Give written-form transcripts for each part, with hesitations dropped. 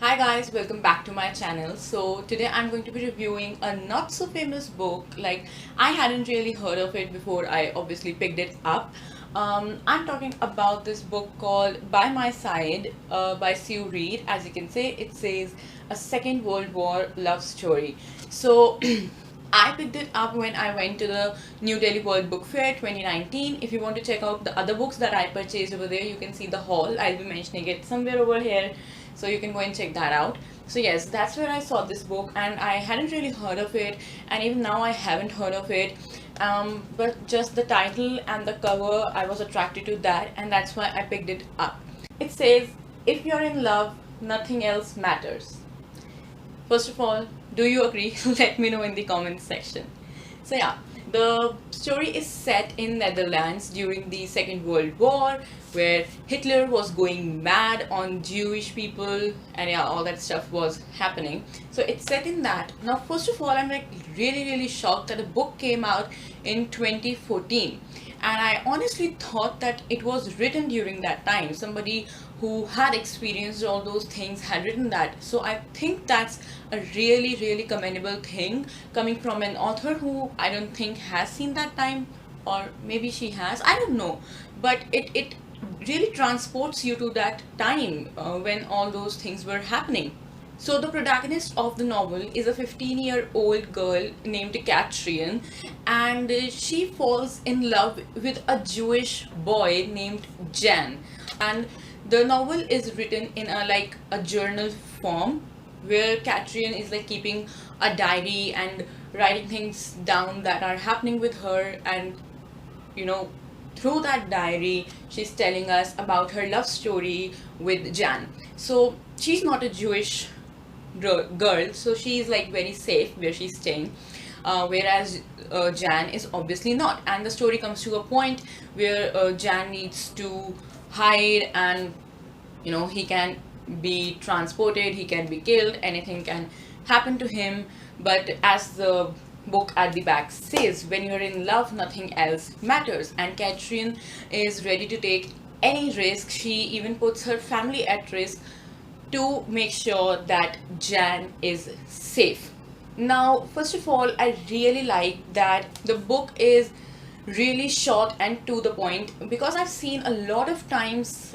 Hi guys, welcome back to my channel. So today I'm going to be reviewing a not so famous book. Like, I hadn't really heard of it before I obviously picked it up. I'm talking about this book called By My Side by Sue Reed. As you can see, it says a Second World War love story. So I picked it up when I went to the New Delhi World Book Fair 2019. If you want to check out the other books that I purchased over there, you can see the haul. I'll be mentioning it somewhere over here, so you can go and check that out. So yes, that's where I saw this book, and I hadn't really heard of it, and even now I haven't heard of it. But just the title and the cover, I was attracted to that, and that's why I picked it up. It says, "If you're in love, nothing else matters." First of all, do you agree? Let me know in the comments section. So yeah, the story is set in Netherlands during the Second World War, where Hitler was going mad on Jewish people, and yeah, all that stuff was happening. So it's set in that. Now, first of all, I'm like really shocked that a book came out in 2014, and I honestly thought that it was written during that time. Somebody who had experienced all those things had written that. So I think that's a really commendable thing coming from an author who I don't think has seen that time, or maybe she has, I don't know. But it really transports you to that time when all those things were happening. So the protagonist of the novel is a 15-year-old girl named Katrine, and she falls in love with a Jewish boy named Jan. And the novel is written in a journal form, where Katrine is like keeping a diary and writing things down that are happening with her, and you know through that diary she's telling us about her love story with Jan. So she's not a Jewish girl, so she's like very safe where she's staying, whereas Jan is obviously not. And the story comes to a point where Jan needs to hide, and he can be transported, he can be killed, anything can happen to him. But as the book at the back says, when you're in love, nothing else matters. And Katrine is ready to take any risk. She even puts her family at risk to make sure that Jan is safe. Now, first of all, I really like that the book is really short and to the point, because I've seen a lot of times,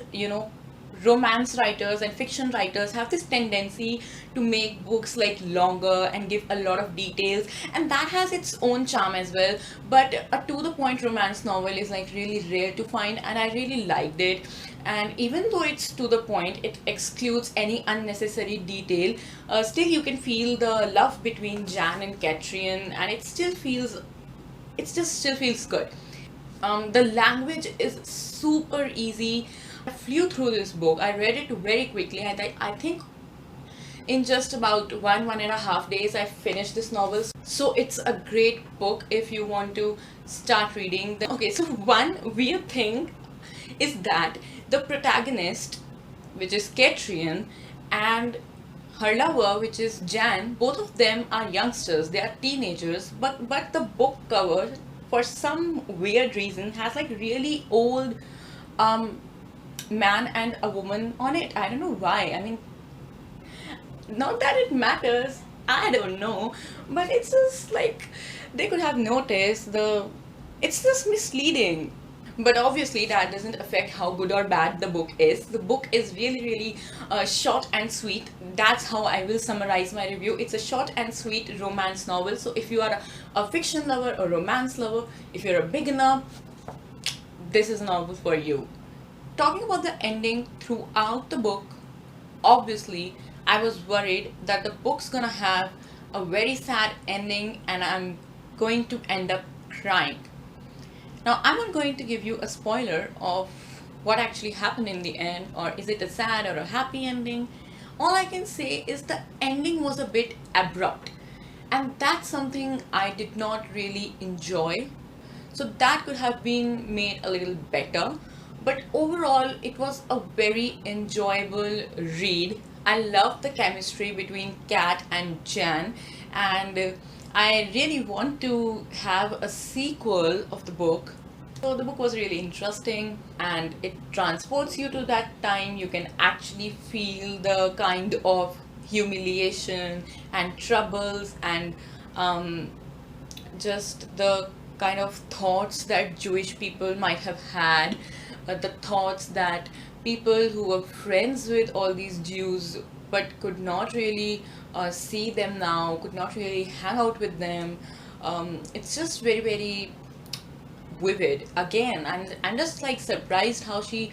romance writers and fiction writers have this tendency to make books like longer and give a lot of details, and that has its own charm as well. But a to the point romance novel is like really rare to find, and I really liked it. And even though it's to the point, it excludes any unnecessary detail. Still, you can feel the love between Jan and Katrine, and it just still feels good. The language is super easy. I flew through this book. I read it very quickly, and I think in just about 1.5 days I finished this novel. So it's a great book if you want to start reading. Okay, so one weird thing is that the protagonist, which is Katrine, and her lover, which is Jan, both of them are youngsters. They are teenagers, but the book cover, for some weird reason, has like really old um man and a woman on it. I don't know why. I mean, not that it matters, I don't know, but it's just like they could have noticed the it's just misleading. But obviously that doesn't affect how good or bad the book is. The book is really short and sweet. That's how I will summarize my review. It's a short and sweet romance novel. So if you are a fiction lover, a romance lover, if you're a beginner, this is a novel for you. Talking about the ending, throughout the book, obviously I was worried that the book's gonna have a very sad ending and I'm going to end up crying. Now, I'm not going to give you a spoiler of what actually happened in the end, or is it a sad or a happy ending. All I can say is the ending was a bit abrupt, and that's something I did not really enjoy. So that could have been made a little better. But overall, it was a very enjoyable read. I love the chemistry between Kat and Jan, and I really want to have a sequel of the book. So the book was really interesting and it transports you to that time. You can actually feel the kind of humiliation and troubles and um, just the kind of thoughts that Jewish people might have had, the thoughts that people who were friends with all these Jews but could not really see them now, could not really hang out with them. It's just very, very vivid. Again, I'm just like surprised how she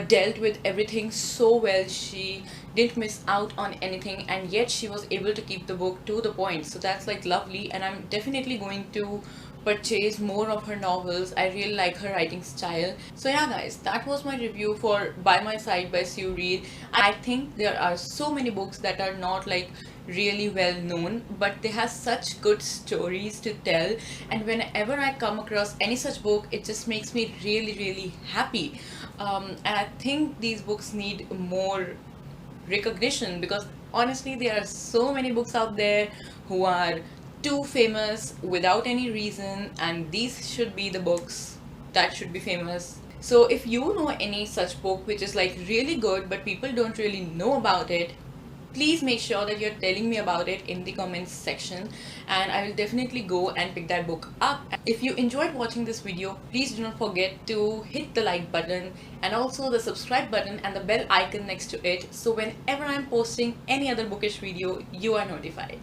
dealt with everything so well. She didn't miss out on anything, and yet she was able to keep the book to the point. So that's like lovely, and I'm definitely going to purchase more of her novels. I really like her writing style. So yeah guys, that was my review for By My Side by Sue Reed. I think there are so many books that are not like really well known, but they have such good stories to tell, and whenever I come across any such book, it just makes me really, really happy. And I think these books need more recognition, because honestly there are so many books out there who are too famous without any reason, and these should be the books that should be famous. So if you know any such book which is like really good but people don't really know about it, please make sure that you're telling me about it in the comments section, and I will definitely go and pick that book up. If you enjoyed watching this video, please do not forget to hit the like button and also the subscribe button and the bell icon next to it, so whenever I'm posting any other bookish video, you are notified.